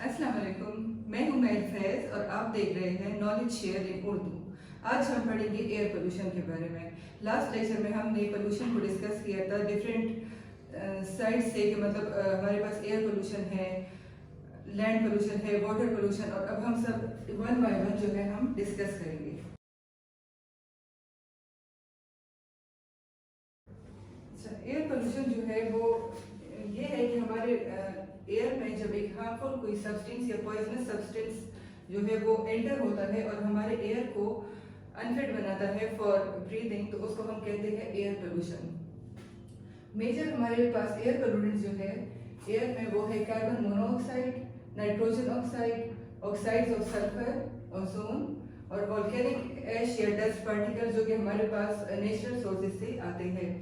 अस्सलाम वालेकुम, मैं हूं महर फैज़ और आप देख रहे हैं नॉलेज शेयर इन उर्दू। आज हम पढ़ेंगे एयर पोल्यूशन के बारे में। लास्ट लेक्चर में हमने पोल्यूशन को डिस्कस किया था डिफरेंट साइड से कि मतलब हमारे पास एयर पोल्यूशन है, लैंड पोल्यूशन है, वाटर पोल्यूशन, और अब हम सब वन बाय वन जो है हम डिस्कस करेंगे। अच्छा, एयर पोल्यूशन जो है वो ये है कि हमारे एयर में जब एक हार्मफुल कोई सब्सटेंस या पॉइजनस सब्सटेंस जो है वो एंटर होता है और हमारे एयर को अनफिट बनाता है फॉर ब्रीदिंग, तो उसको हम कहते हैं एयर पोल्यूशन। मेजर हमारे पास एयर पोल्यूटेंट्स जो है एयर में वो है carbon monoxide, nitrogen oxide, oxides of sulphur, ozone और वोल्केनिक ऐश या डस्ट पार्टिकल जो कि हमारे पास नेचुरल सोर्सेज से आते हैं।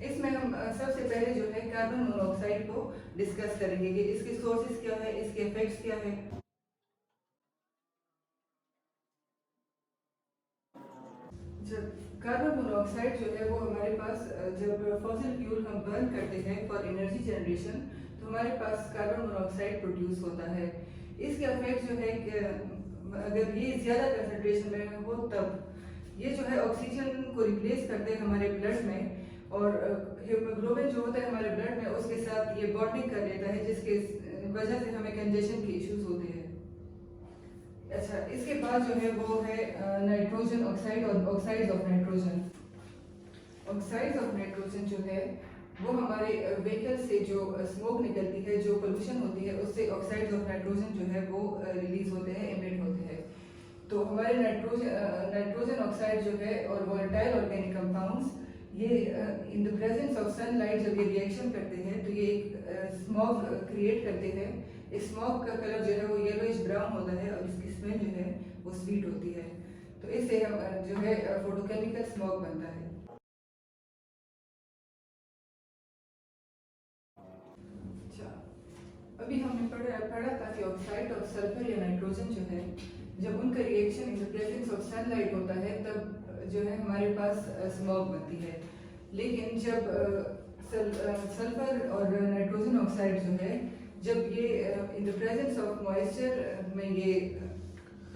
इसमें हम सबसे पहले जो है कार्बन मोनोऑक्साइड को डिस्कस करेंगे कि इसके सोर्सेज क्या है, इसके इफेक्ट्स क्या है। जब कार्बन मोनोऑक्साइड जो है वो हमारे पास जब फॉसिल फ्यूल हम बर्न करते हैं फॉर एनर्जी जनरेशन, तो हमारे पास कार्बन मोनोऑक्साइड प्रोड्यूस होता है। इसके इफेक्ट जो है कि अगर ये ज़्यादा कंसनट्रेशन में हो तब ये जो है ऑक्सीजन को रिप्लेस करते हैं हमारे ब्लड में, और हीमोग्लोबिन जो होता है हमारे ब्लड में उसके साथ ये बॉन्डिंग कर लेता है, जिसके वजह से हमें कंजेशन के इश्यूज होते हैं। अच्छा, इसके बाद जो है वो है नाइट्रोजन ऑक्साइड और oxides of nitrogen. Oxides of nitrogen जो है वो हमारे व्हीकल से जो स्मोक निकलती है, जो पोल्यूशन होती है, उससे ऑक्साइड्स ऑफ नाइट्रोजन जो है वो रिलीज होते हैं, एमिट होते हैं। तो हमारे नाइट्रोजन ऑक्साइड जो है और वोलेटाइल ऑर्गेनिक कंपाउंड्स ये in the presence of sunlight जब ये रिएक्शन करते हैं तो ये एक स्मॉग क्रिएट करते हैं। इस स्मॉग का कलर जो है वो येलोइश ब्राउन होता है और इसकी स्मेल जो है वो स्वीट होती है। तो इससे हम जो है फोटोकेमिकल स्मॉग बनता है। अच्छा, अभी हमने पढ़ा था कि ऑक्साइड ऑफ सल्फर या नाइट्रोजन जो है जब उनका reaction in the presence of sunlight होता है तब जो है हमारे पास स्मॉग बनती है। लेकिन जब सल्फर और नाइट्रोजन ऑक्साइड जो है जब ये in the presence of moisture में ये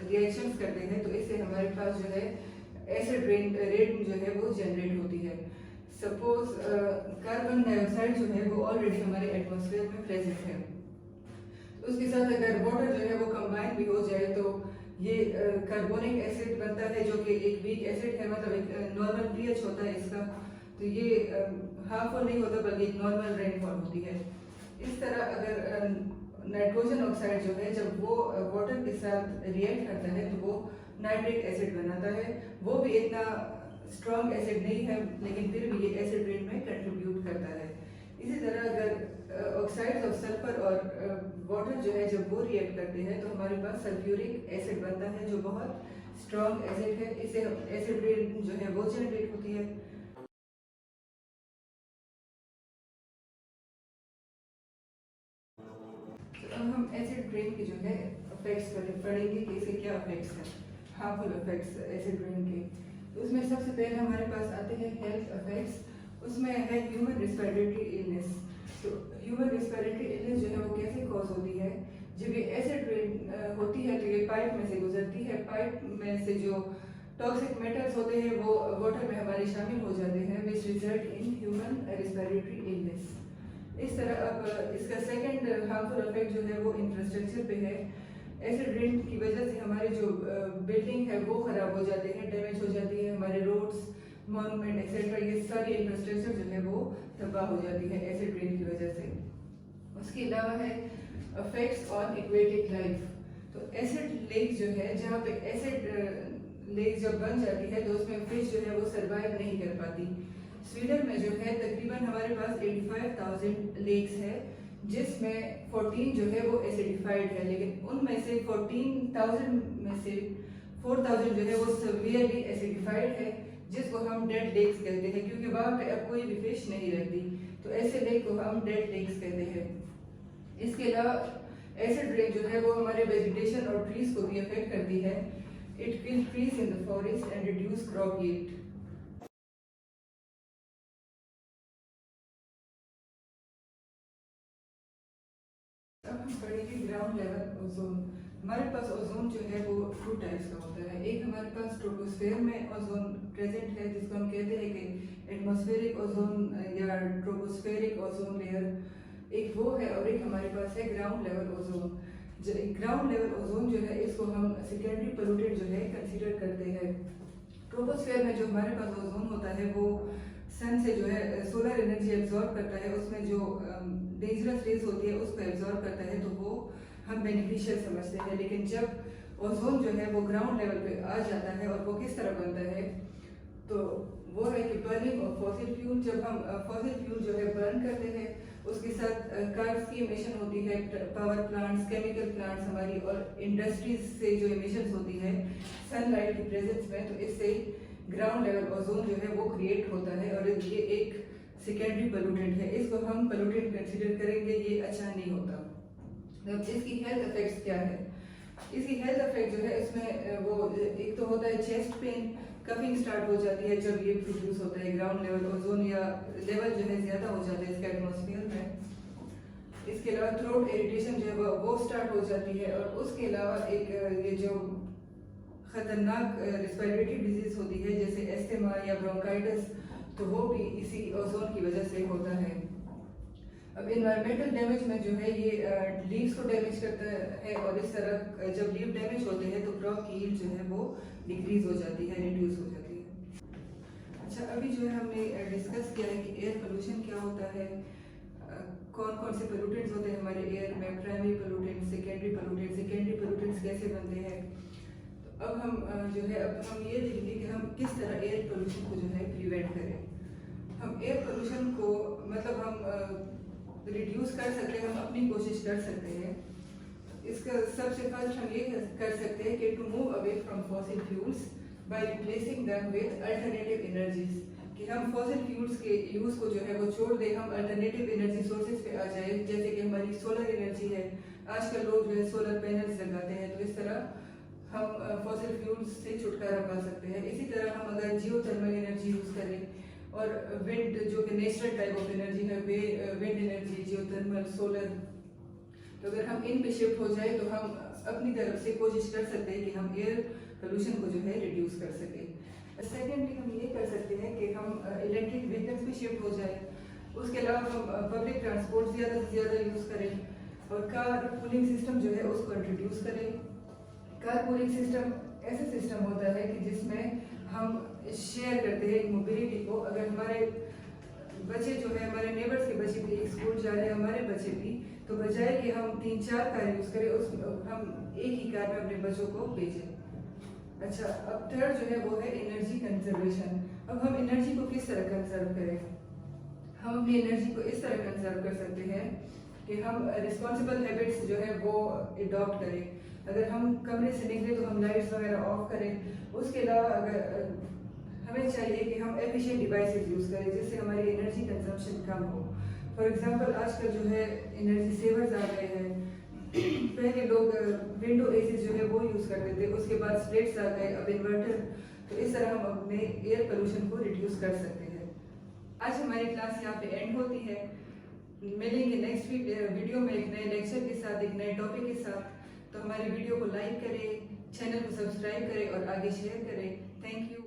रिएक्शंस करते हैं तो इससे हमारे पास जो है एसिड रेन जो है वो जनरेट होती है। सपोज कार्बन डाइऑक्साइड जो है वो ऑलरेडी हमारे एटमॉस्फेयर में प्रेजेंट है, उसके साथ अगर वाटर जो है वो कंबाइन भी हो जाए तो ये कार्बोनिक एसिड बनता है जो कि एक वीक एसिड है, मतलब एक नॉर्मल पीएच होता है इसका। तो ये हार्मफुल नहीं होता बल्कि एक नॉर्मल रेनफॉल होती है। इस तरह अगर नाइट्रोजन ऑक्साइड जो है जब वो वाटर के साथ रिएक्ट करता है तो वो नाइट्रिक एसिड बनाता है। वो भी इतना स्ट्रॉन्ग एसिड नहीं है लेकिन फिर भी ये एसिड रेन में कंट्रीब्यूट करता है। इसी तरह अगर ऑक्साइड्स ऑफ सल्फर और वाटर जो है जब वो रिएक्ट करते हैं तो हमारे पास सल्फ्यूरिक एसिड बनता है जो बहुत स्ट्रॉन्ग एसिड है। इससे एसिड रेन जो है वो जनरेट होती है। तो अब हम एसिड रेन के जो है इफेक्ट्स पढ़ेंगे कि इसके क्या इफेक्ट्स हैं, हार्मफुल इफेक्ट्स एसिड रेन के। तो उसमें सबसे पहले हमारे पास आते हैं हेल्थ इफेक्ट्स। उसमें है ह्यूमन रिस्पिरेटरी इलनेस। तो ह्यूमन रिस्पिरेटरी इलनेस जो है वो कैसे कॉज होती है, जब ये एसिड रेन होती है तो ये पाइप में से गुजरती है। पाइप में से जो टॉक्सिक मेटल्स होते हैं वो वाटर में हमारे शामिल हो जाते हैं, which result in human respiratory illness. इस तरह अब इसका सेकंड हार्मफुल इफेक्ट जो है वो इंफ्रास्ट्रक्चर पे है। एसिड रेन की वजह से हमारे जो बिल्डिंग है वो खराब हो जाते हैं, डैमेज हो जाती है। हमारे रोड्स, मॉन्यूमेंट एक्सेट्रा ये सारी इंफ्रास्ट्रक्चर जो है वो तबाह हो जाती है एसिड रेन की वजह से। उसके अलावा है इफेक्ट्स ऑन एक्वेटिक लाइफ। तो एसिड लेक जो है जहाँ पे एसिड लेक जब बन जाती है तो उसमें फिश जो है वो सर्वाइव नहीं कर पाती। स्वीडन में जो है तकरीबन हमारे पास 85,000 लेक्स है जिसमें 14 जो है वो एसिडिफाइड है, लेकिन उनमें से 14,000 में से 4,000 जो है वो सेवियरली एसिडिफाइड है, जिसको हम डेड लेक्स कहते हैं क्योंकि वहाँ पे अब कोई भी फिश नहीं रहती। तो ऐसे लेक को हम डेड लेक्स कहते हैं। इसके अलावा एसिड रेन जो है वो हमारे वेजिटेशन और ट्रीज को भी अफेक्ट करती है। It kill trees in the forest and reduce crop yield. अब हम पढ़ेंगे ग्राउंड ग्राउंड लेवल ओजोन। हमारे पास ओजोन जो है वो 2 टाइप्स का होता है। एक हमारे पास ट्रोपोस्फेयर में ओजोन प्रेजेंट है, जिसको हम कहते हैं कि एटमॉस्फेरिक ओजोन या ट्रोपोस्फेरिक ओजोन लेयर, एक वो है। और एक हमारे पास है ग्राउंड लेवल ओजोन। जो ग्राउंड लेवल ओजोन जो है इसको हम सेकेंडरी पोल्यूटेंट जो है कंसीडर करते हैं। ट्रोपोस्फेयर में जो हमारे पास ओजोन होता है वो सन से जो है सोलर एनर्जी एब्जॉर्ब करता है, उसमें जो डेंजरस रेज होती है उसको एब्जॉर्ब करता है, तो वो हम बेनिफिशियल समझते हैं। लेकिन जब ओजोन जो है वो ग्राउंड लेवल पे आ जाता है और वो किस तरह बनता है, तो वो है कि बर्निंग ऑफ फॉसिल फ्यूल। जब हम फॉसिल फ्यूल जो है बर्न करते हैं, उसके साथ कार्ब्स की इमिशन होती है, पावर प्लांट्स, केमिकल प्लांट्स हमारी, और इंडस्ट्रीज से जो इमिशंस होती है सनलाइट की प्रेजेंस में, तो इससे ग्राउंड लेवल ओजोन जो है वो क्रिएट होता है। और ये एक सेकेंडरी पोल्यूटेंट है, इसको हम पोल्यूटेंट कंसीडर करेंगे, ये अच्छा नहीं होता। अब इसकी हेल्थ इफेक्ट्स क्या है? इसकी हेल्थ इफेक्ट जो है इसमें वो एक तो होता है चेस्ट पेन, कफिंग स्टार्ट हो जाती है जब ये प्रोड्यूस होता है ग्राउंड लेवल ओजोन, या लेवल जो है ज़्यादा हो जाता है इसके एटमॉस्फेयर में। इसके अलावा थ्रोट इरिटेशन जो है वो स्टार्ट हो जाती है। और उसके अलावा एक ये जो खतरनाक रेस्पिरेटरी डिजीज होती है जैसे एस्थमा या ब्रोंकाइटिस, तो वो भी इसी ओजोन की वजह से होता है। अब इन्वायरमेंटल डैमेज में जो है ये लीव्स को डैमेज करता है, और इस तरह जब लीव डैमेज होते हैं तो क्रॉप की यील्ड जो है वो डिक्रीज हो जाती है, रिड्यूस हो जाती है। अच्छा, अभी जो है हमने डिस्कस किया है कि एयर पोल्यूशन क्या होता है, कौन कौन से पोल्यूटेंट्स होते हैं हमारे एयर में, प्राइमरी पोल्यूटेंट्स, सेकेंडरी पोल्यूटेंट्स कैसे बनते हैं। तो अब हम जो है अब हम ये देखेंगे कि हम किस तरह एयर पोल्यूशन को जो है प्रिवेंट करें। हम एयर पोल्यूशन को मतलब हम रिड्यूस कर सकते हैं, हम अपनी कोशिश कर सकते हैं। इसका सबसे फर्स्ट हम ये कर सकते हैं कि to move away from fossil fuels by replacing them with alternative energies, कि हम फॉसिल फ्यूल्स के यूज को जो है वो छोड़ दें, हम अल्टरनेटिव एनर्जी सोर्सेज पे आ जाए, जैसे कि हमारी सोलर एनर्जी है। आजकल लोग जो है सोलर पैनल्स लगाते हैं, तो इस तरह हम फॉसिल फ्यूल्स से छुटकारा पा सकते हैं। इसी तरह हम अगर जियोथर्मल एनर्जी यूज करें, और विंड जो कि नेचुरल टाइप ऑफ एनर्जी है, विंड एनर्जी, जियोथर्मल, सोलर, तो अगर हम इन पे शिफ्ट हो जाए तो हम अपनी तरफ से कोशिश कर सकते हैं कि हम एयर पोल्यूशन को जो है रिड्यूस कर सकें। सेकेंडली हम ये कर सकते हैं कि हम इलेक्ट्रिक व्हीकल्स पे शिफ्ट हो जाए। उसके अलावा हम पब्लिक ट्रांसपोर्ट ज़्यादा से ज़्यादा यूज़ करें, और कार पूलिंग सिस्टम जो है उसको इंट्रोड्यूस करें। कार पूलिंग सिस्टम ऐसा सिस्टम होता है कि जिसमें हम शेयर करते हैं मोबिलिटी को। अगर हमारे बच्चे जो है, हमारे नेबर्स के बच्चे भी एक स्कूल जा रहे हैं, हमारे बच्चे भी, तो बजाय कि हम 3-4 कार यूज़ करें, हम एक ही कार में अपने बच्चों को भेजें। अच्छा, अब थर्ड जो है वो है एनर्जी कंजर्वेशन। अब हम एनर्जी को किस तरह कंजर्व करें? हम अपनी एनर्जी को इस तरह कंजर्व कर सकते हैं कि हम रिस्पॉन्सिबल हैबिट्स जो है वो अडॉप्ट करें। अगर हम कमरे से निकले तो हम लाइट्स वगैरह ऑफ करें। उसके अलावा अगर हमें चाहिए कि हम एफिशिएंट डिवाइसेस यूज़ करें जिससे हमारी एनर्जी कंजम्पशन कम हो। फॉर एग्जांपल आजकल जो है एनर्जी सेवर्स आ गए हैं। पहले लोग विंडो एसी जो है वो यूज़ करते थे, उसके बाद स्प्लिट्स आ गए, अब इन्वर्टर। तो इस तरह हम अपने एयर पोल्यूशन को रिड्यूस कर सकते हैं। आज हमारी क्लास यहाँ पे एंड होती है। मिलेंगे नेक्स्ट वीडियो में एक नए लेक्चर के साथ, एक नए टॉपिक के साथ। तो हमारी वीडियो को लाइक करें, चैनल को सब्सक्राइब करें और आगे शेयर करें। Thank you.